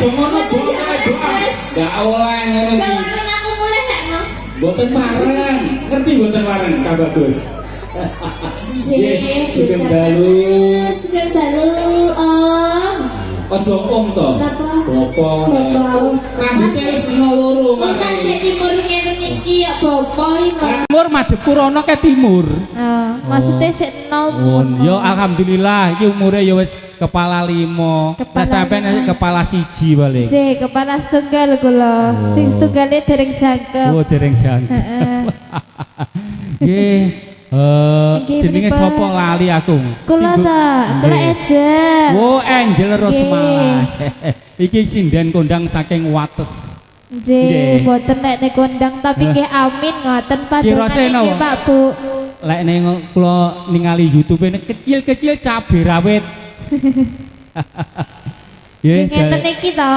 aja ngono doa. Enggak oleh ngono iki. Gak aku mulai gak no. Mboten mareng. Ngerti mboten mareng Kak Bagus? Nggih, sugeng dalu. Sugeng dalu, Om. Aja om to. Apa? Bopo. Rambutnya wis loro Kok sik timur ngene iki ya bopo iki. Timur madhep kurono ke timur. Maksudnya sik nom. Oh, yo alhamdulillah iki umure ya wis kepala 5. Lah sampean kepala 1 paling. Sik kepala setunggal kula. Sing setunggale dereng jangkep. Oh, dereng jangkep. Heeh. Nggih. Jenenge sapa lali aku? Kula ta, kula Angel. Oh, Angel Rosmala. Iki sinden kondang saking Wates. Nggih, mboten nek nek kondang tapi nggih amin ngoten padongan iki Pak Bu. Lek ning kula ningali YouTube ini kecil-kecil cabe rawit. Nggih ngeten iki to.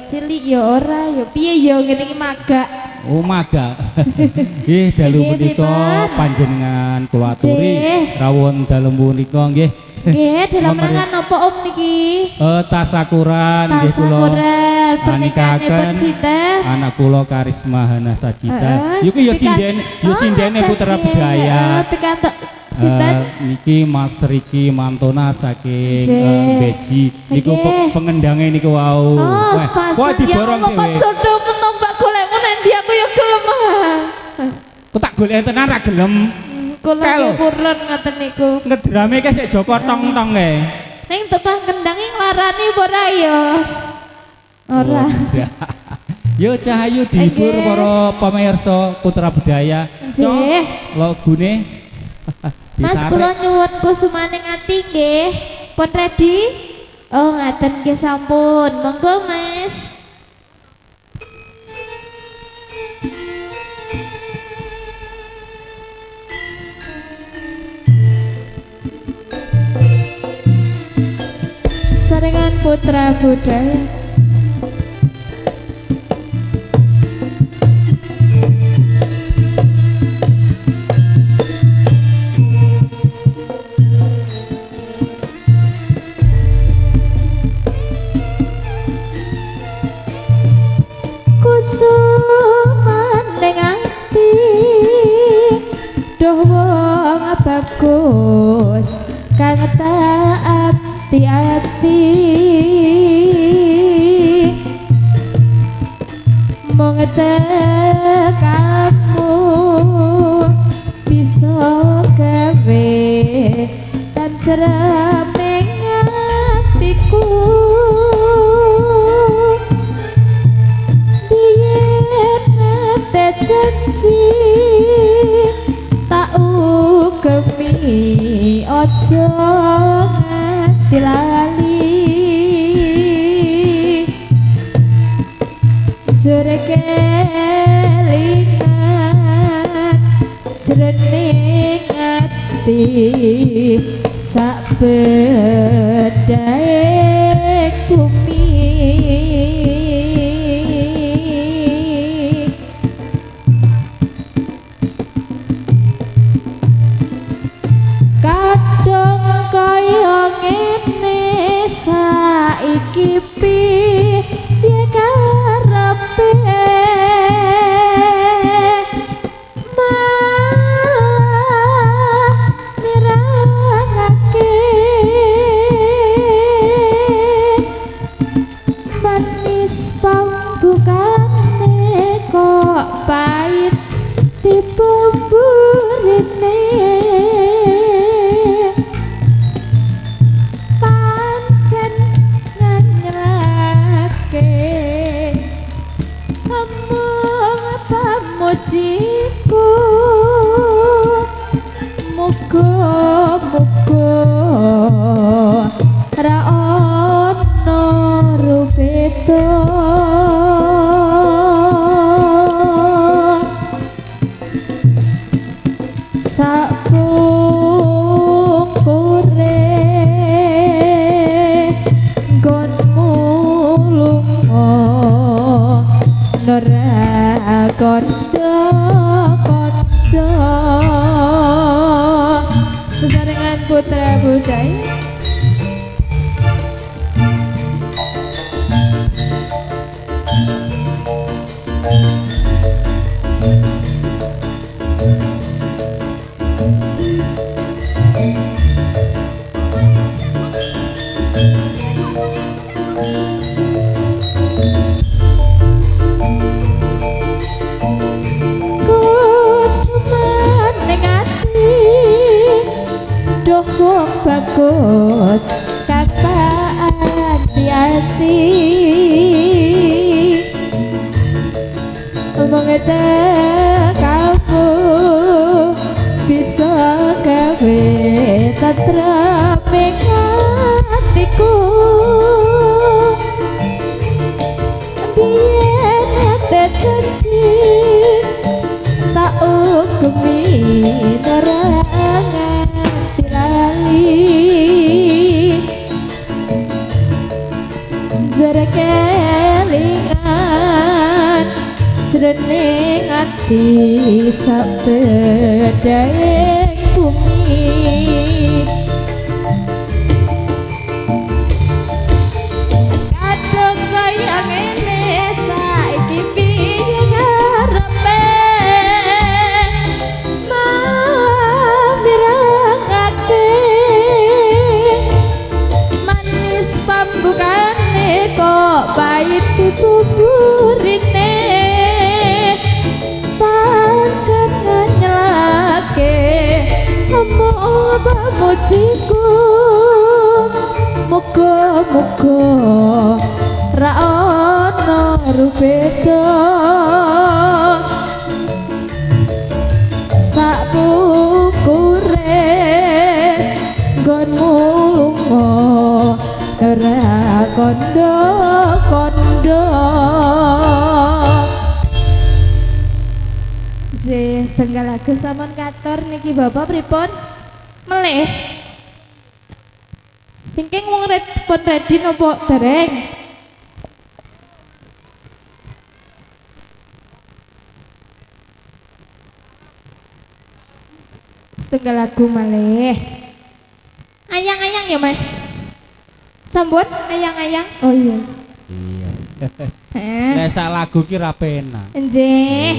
Cilik yo ora yo piye yo ngene iki magak. Oh maga. Nggih dalu punika panjenengan kula aturi rawuh dalu punika nggih. Nggih dalam rangka napa Om niki? Tasakuran nggih kula pernikahan sinten? Anak kula Karisma Hana Sajida. Iki yo sindene putra budaya. Pikantuk sinten? Niki Mas Riki Mantona saking Beji. Niku pengendange niku wau. Kok diborong dhewe. Kok jodoh penombak golekmu nang ndi aku yo gelem. Kok tak golek tenan ra gelem. Kula purun ngoten niku. Ngedrame ke sik Joko tong-tong e. Ning tukang kendang nglarani ora ya? Ora. Yo Cahayu dihibur para pamirsa putra budaya. Nggih. Lagune Mas kula nyuwun kusumaning ati nggih. Pun ready? Oh, ngaten nggih sampun. Monggo Mas. Sarengan putra budaya. Kusuman ning ati doh wong bagus kang taat hati-hati mong kamu bisa gawe tentrem ing atiku biyen nate janji tak ugemi ojo dilali jere kelingan jroning ati sak bedae bumi kadang kaya ngene saiki piye karepe malah mirangake manis pambukane kok pahit dibumburine mujiku muga-muga ra ono rubeda sakungkure nggonmu lunga ora kondo sesarengan putra budaya bagus kata hati-hati mengete kamu bisa gawe tentrem hatiku biyen ada janji tak ukumi nerangan dilali jerekelingan jroning ati sabedhaing bumi kadung kaya ngene saiki piye ngarepe mirangake manis pambukane kok pahit tuturine pancen nyelake apa mujiku muga-muga ra ono rubeda sak pukure nggonmu lunga ora kondo-kondo setengah lagu sampun katur niki bapak pripun melih thinking wong pun ready nopo dereng setengah lagu malih ayang-ayang ya mas sambut ayang-ayang oh iya Nesa lagu kira pena. Nggih.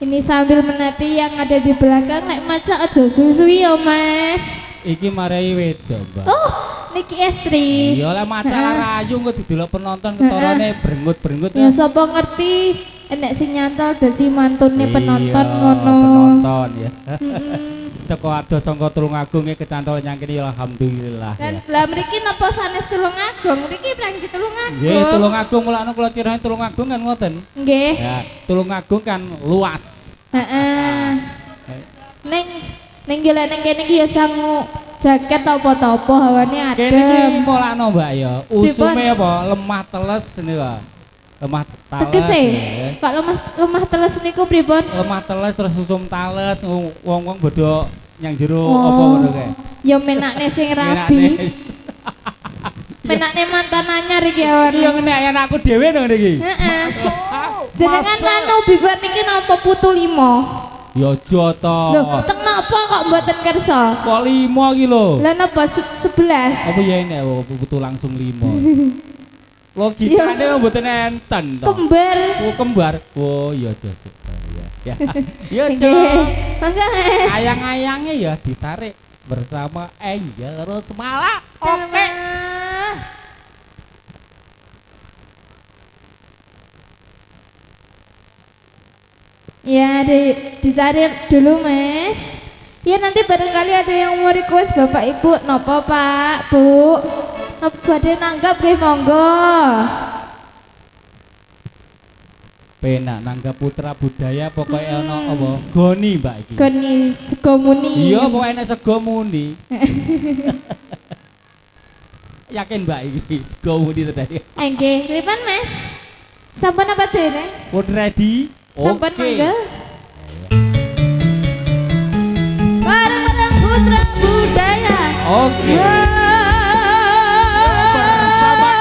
Ini sambil menanti yang ada di belakang lek maca aja susui ya Mas. Iki marai wedok, Mbak. Oh, niki estri. Iya lek maca rayu engko didelok penonton ketorone brengut-brengut. Ya sapa ngerti enek sing nyantol dadi mantune penonton ngono. Penonton ya. Teko adoh sangka Tulungagung iki kecantol nyang kene alhamdulillah. Dan lah mriki napa sanes Tulungagung? Mriki plangi Tulungagung. Nggih, Tulungagung mulane kula kirane Tulungagung kan ngoten. Nggih. Ya, Tulungagung kan luas. Heeh. Ning gila ning kene iki ya sangu jaket apa-apa hawane adem. Kene iki mulane Mbak ya. Usume apa? Lemah teles niku. Lemah tales. Tegese, Pak lemah teles niku pripun? Lemah teles terus usum tales wong-wong bodho nyang jero apa ngono kae. Ya menakne sing rabi. Menakne mantan anyar iki ya. Iya ngene ayan aku dhewe nang niki. Heeh. Jenengan anu bibar niki napa putu 5? Ya aja to. Lho, teng napa kok mboten kersa? Kok 5 iki lho. Lah napa 11? Apa ya ini putu langsung 5. Logikane mboten enten to. Kembar. Oh kembar. Oh iya ya. Ya. Ya Nggih. Mangga Mas. Ayang-ayangnya ya ditarik bersama Angel Rosmala. Oke. Ya, dicari dulu Mas. Ya nanti barangkali ada yang mau request Bapak Ibu, nopo Pak, Bu. Nopo badhe nanggap nggih monggo. Penak nanggap putra budaya pokoknya ono apa? Goni Mbak iki. Goni sego muni. Iya, pokoknya enak sego muni. Yakin Mbak iki sego muni tadi. Nggih, pripun Mas? Sampun apa dene? Pun ready? Sampun Oke. mangga. Bareng-bareng putra budaya. Oke. Bersama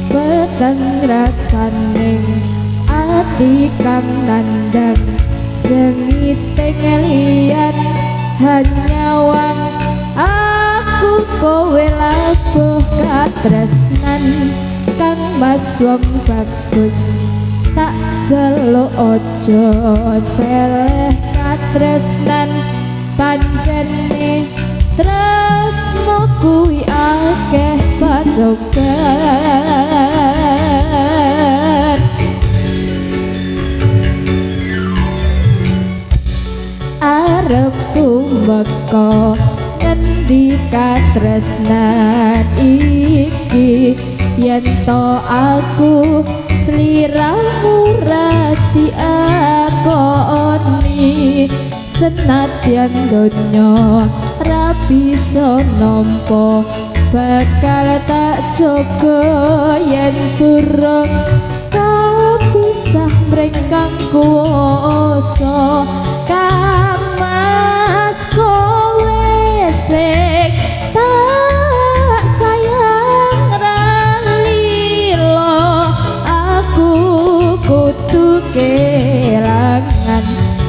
Beteng rasane ati kang nandang sengite ngelian hanyawang aku kowe labuh katresnan kang mas wong bagus tak seluk ojo seleh katresnan pancene tresno kuwi akeh pacokan arepku meko ngendi katresnan iki yen to aku sliramu rati akoni senadyan donya ra bisa nampa bakal tak jaga yen durung kapisah mrengkang kuwasa kamas kowe sing tak sayang ralilo aku kudu kelangan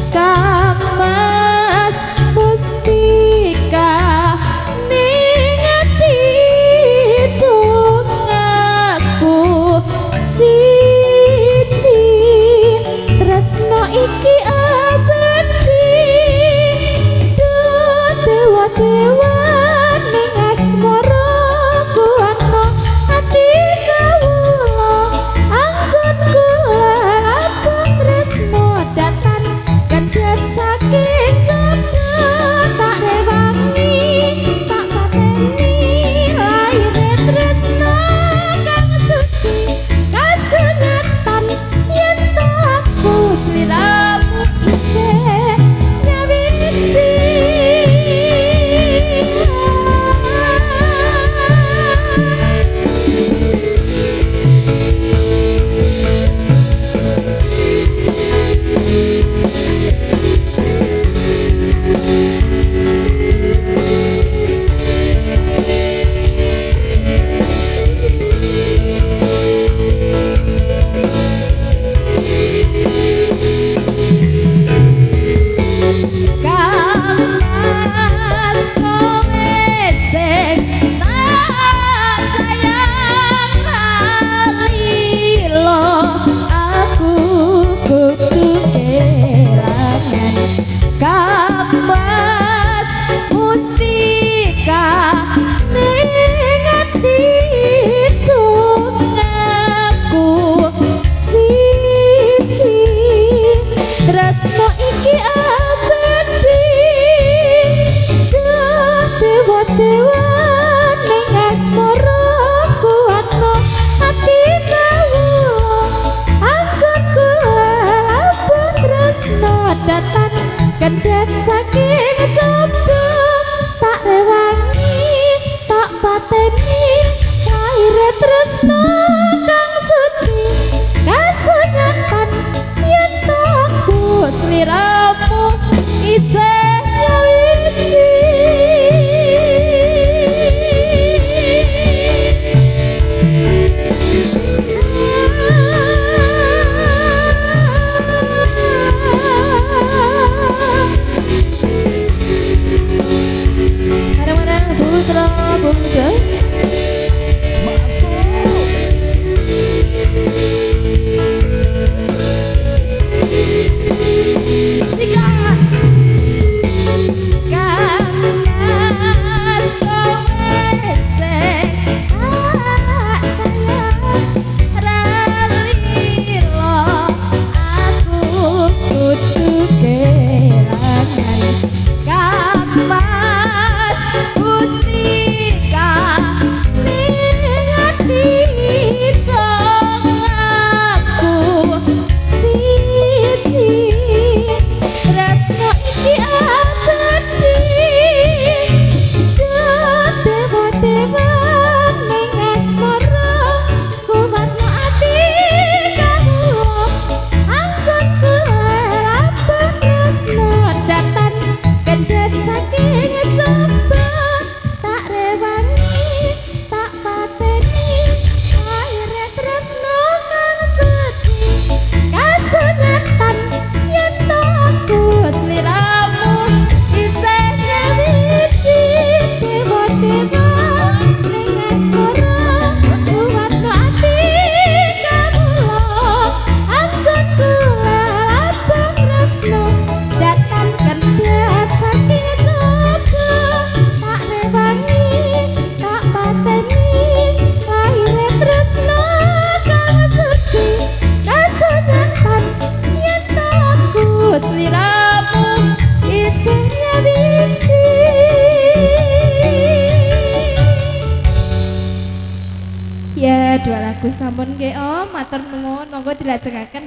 kamas mustika ning ati tungaku siji tresno iki abadi dewa-dewa ning asmara kuwano ati kawula anggun kula abang tresno datan kandet saking jodoh tak rewangi tak pateni laire tresno kang suci kasengatan yen to aku sliramu isih nyawisi sampun nggih Om, matur nuwun, monggo dilajengaken.